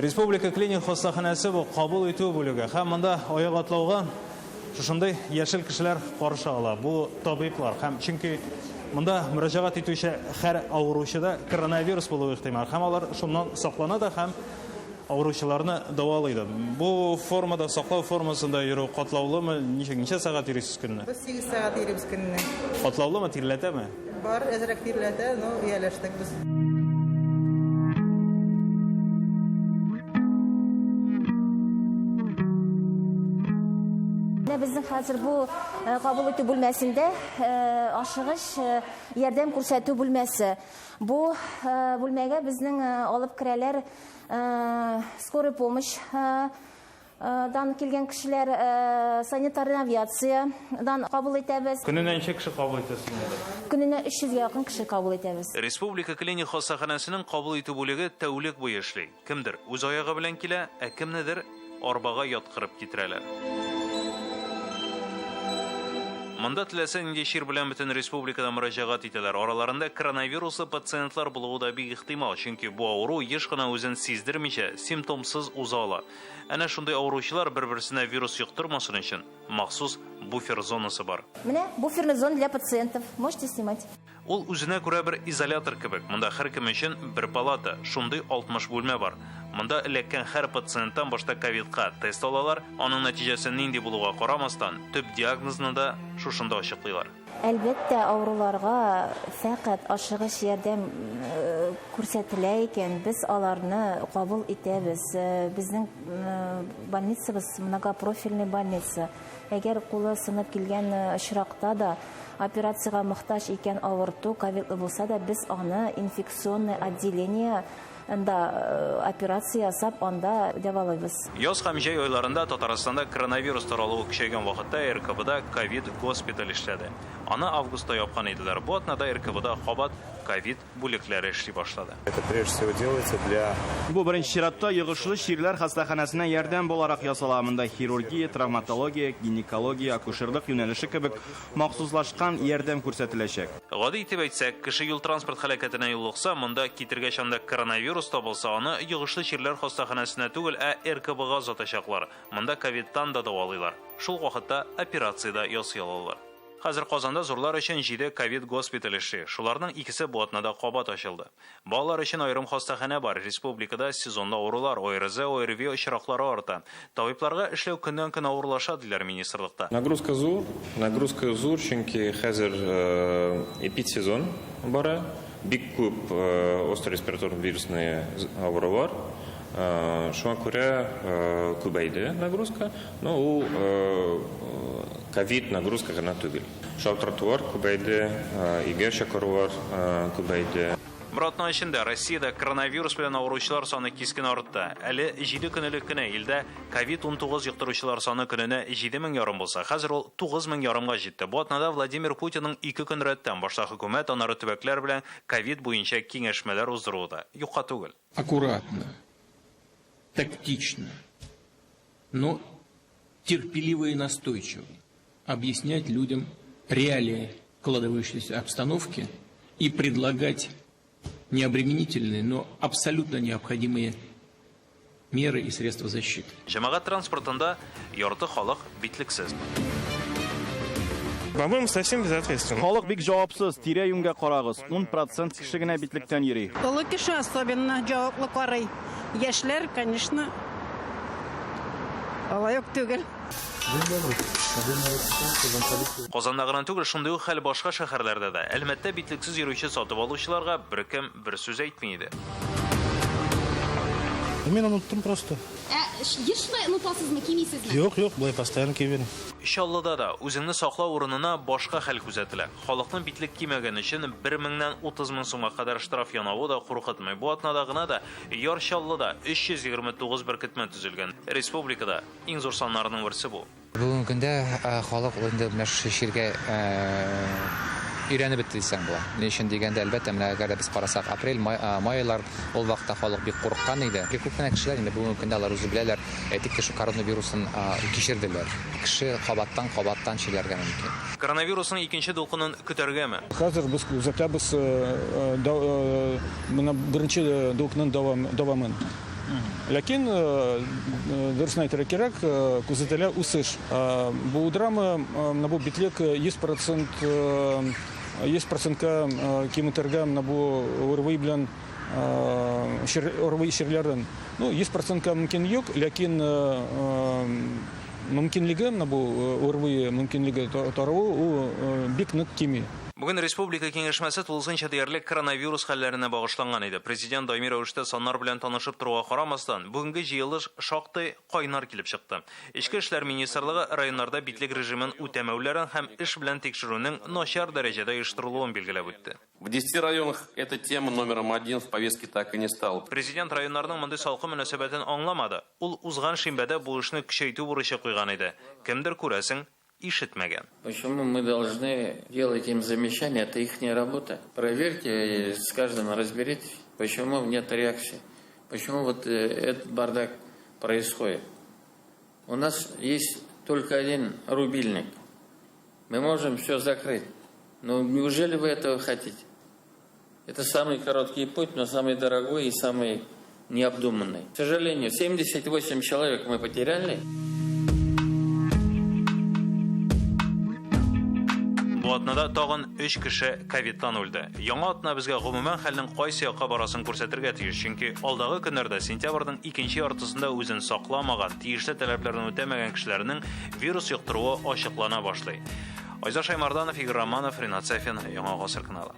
Республика клиник хастаханасы бу кабул итү бүлеге. Һәм монда аяк атлауга шушындай яшел кешеләр каршы ала. Бу табиблар һәм чөнки монда мөрәҗәгать итүче һәр авыручыда коронавирус булуы ихтимал. Һәм алар шуннан саклана да һәм авыручыларны дәвалый. Бу формада саклау формасында йөрү катлаулымы? Ничә сәгать йөрисез көнне? Без 8 сәгать йөрибез көнне. Катлаулымы, тирләтәме? Бар, әзрәк тирләтә, но ияләштек без. Безнең хәзер бу кабул итү бүлмәсендә ашыгыч ярдәм күрсәтү бүлмәсе. Бу бүлмәгә безнең алып керәләр скорый помощь дан килгән кешеләр, санитар авиациядан кабул итәбез. Көненә ничә кеше кабул итәсез? Көненә 300-гә якын кеше кабул итәбез. Республика клиник хастаханасының кабул итү бүлеге тәүлек буе эшли. Кемдер үз аягы белән килә, кемнедер арбага яткырып китерәләр. Монда теләсә нинди шир белән бөтен республикада мөрәҗәгать итәләр. Араларында коронавируслы пациентлар булуы да бик ихтимал, чөнки бу авыру еш кына үзен сиздермичә, симптомсыз уза ала. Әнә шундый авыручылар бер-берсенә вирус йоктырмасын өчен махсус буфер зонасы бар. Менә буферный зона для пациентов. Можете снимать. Ул үзенә күрә бер изолятор кебек. Монда һәркем өчен бер палата, шундый 60 бүлмә бар. Монда эләккән һәр пациенттан башта ковидка тест алалар, аның нәтиҗәсе нинди булуга карамастан, төп диагнозны да шушында ачыклыйлар. Әлбәттә, авыруларга фәкать ашыгыч ярдәм күрсәтелә икән, без аларны кабул итәбез. Безнең больницабыз многопрофильный больница. Әгәр кулы сынып килгән очракта да операциягә мохтаҗ икән авырту, ковидлы булса да, без аны инфекционный отделение операция ясап, анда дәвалыйбыз. Яз һәм җәй айларында Татарстанда коронавирус таралуы көчәйгән вакытта РКБда ковид госпиталь эшләде. Аны августта япкан иделәр. Бу атнада РКБда кабат ковид бүлекләре эшли башлады. Это прежде всего делается для... Бу беренче чиратта йогышлы ширләр хастаханасына ярдәм буларак ясала. Монда хирургия, травматология, гинекология, акушерлык юнәлеше кебек махсуслашкан ярдәм күрсәтеләчәк. Гади итеп әйтсәк, кеше юл транспорт һәлакәтенә юлыкса, монда китергә чанда коронавирус табылса, аны йогышлы ширләр хастаханасына түгел, РКБга озатачаклар. Монда ковидтан да дәвалыйлар. Шул вакытта операциядә ясый алалар. Хәзер Казанда зурлар өчен 7 ковид госпиталь эшли. Шуларның икесе бу атнада кабат ачылды. Балалар өчен аерым хастахана бар. Республикада сезонда авырулар, ОРЗ, ОРВИ очраклары арта. Табибларга эшләү көннән-көн авырлаша диләр министрлыкта. Нагрузка зур, чөнки хәзер эпидсезон бара. Бик күп острый респираторный вирусный авырулар. Шуңа күрә күбәйде нагрузка, но ул ковид нагрузка гына түгел. Шалтыратулар күбәйде, игә чакырулар күбәйде. Братна эчендә Россиядә коронавирус белән авыручылар саны кискен артты. Әле 7 көнлек кенә илдә ковид-19 йоктыручылар саны көненә 7,5 мең булса, хәзер ул 9 мең ярымга җитте. Бу атнада Владимир Путинның 2 көн рәттән башта хөкүмәт анары төбәкләр белән ковид буенча киңәшмәләр уздыруда. Юкка түгел. Аккуратно, тактично, но терпеливо и настойчиво объяснять людям реалии складывающейся обстановки и предлагать необременительные, но абсолютно необходимые меры и средства защиты. Җәмәгать транспортында ярты халык битлексез. По-моему, совсем безответственно. Халык бик җавапсыз, тирә-юньгә карагыз. 10% кеше генә битлектән йөри. Олы кеше особенно җаваплы карый. Яшьләр, конечно, алай түгел. Казанда гына түгел, шундый ук хәл башка шәһәрләрдә дә. Әлмәттә битлексез йөрүче сатып алучыларга беркем бер сүз әйтми иде. Мен оныттым просто. Ешмай онытасызмы, кимисезме? Юк, булай постоянно киберем. Чаллыда да үзеңне саклау урынына башка хәл күзәтелә. Халыкның битлек кимәгән өчен 1000-30 мең сумга кадәр штраф янавы да куркытмый. Бу атнада гына да Яр Чаллыда 329 беркетмә төзелгән. Республикада иң зур саннарның берсе бу. Бүгенге көндә халык инде менә шеширгә өйрәнеп бетте дисәң була. Ни өчен дигәндә, әлбәттә, менә әгәр без карасак, апрель, май айлар, ул вакытта халык бик курыккан иде. Бик күп кенә кешеләр инде бүгенге көндә алар үзе беләләр, әйтик тә шу коронавирусын кичерделәр. Кеше кабаттан чиләргә мөмкин. Коронавирусның икенче дулкынын көтәргәме? Хәзер без күзәтәбез моны беренче дулкынын дәвамын. Ләкин дөресен әйтергә кирәк, күзәтелә үсеш. Бу драма бу битлек 100%ка киметергә бу урвый белән урвый ширләрдән. 100%ка мөмкин юк, ләкин мөмкинлеге бу урвый мөмкинлеге тарау бик нык кими. Бүген республика киңәшмәсе тулысынча диярлек коронавирус хәлләренә багышланган иде. Президент даими рәвештә саннар белән танышып торуга карамастан, бүгенге җыелыш шактый кайнар килеп чыкты. Ичке эшләр министрлыгы районнарда битлек режимын үтәмәүләрен һәм эш белән тикшерүнең начар дәрәҗәдә оештырылуын билгеләп үтте. В 10 районах эта тема номером 1 в повестке так и не стала. Президент районнарның мондый салкын мөнәсәбәтен аңламады. Ул узган шимбәдә бу эшне көчәйтү бурычы куйган иде. Кемдер күрәсең ишетмәгән. Почему мы должны делать им замечания? Это их работа. Проверьте, с каждым разберитесь, почему нет реакции. Почему вот этот бардак происходит. У нас есть только один рубильник. Мы можем все закрыть. Но неужели вы этого хотите? Это самый короткий путь, но самый дорогой и самый необдуманный. К сожалению, 78 человек мы потеряли. Бу атнада тагын 3 кеше ковидтан үлде. Яңа атна безгә гомумән хәлнең кайсы якка барасын күрсәтергә тиеш, чөнки алдагы көннәрдә сентябрьнең 2нче яртысында үзен сакламаган, тиешле таләпләрне үтәмәгән кешеләрнең вирус йоктыруы ачыклана башлый. Айза Шаймарданов, Игорь Романов, Ринат Сафин, Яңа Гасыр каналы.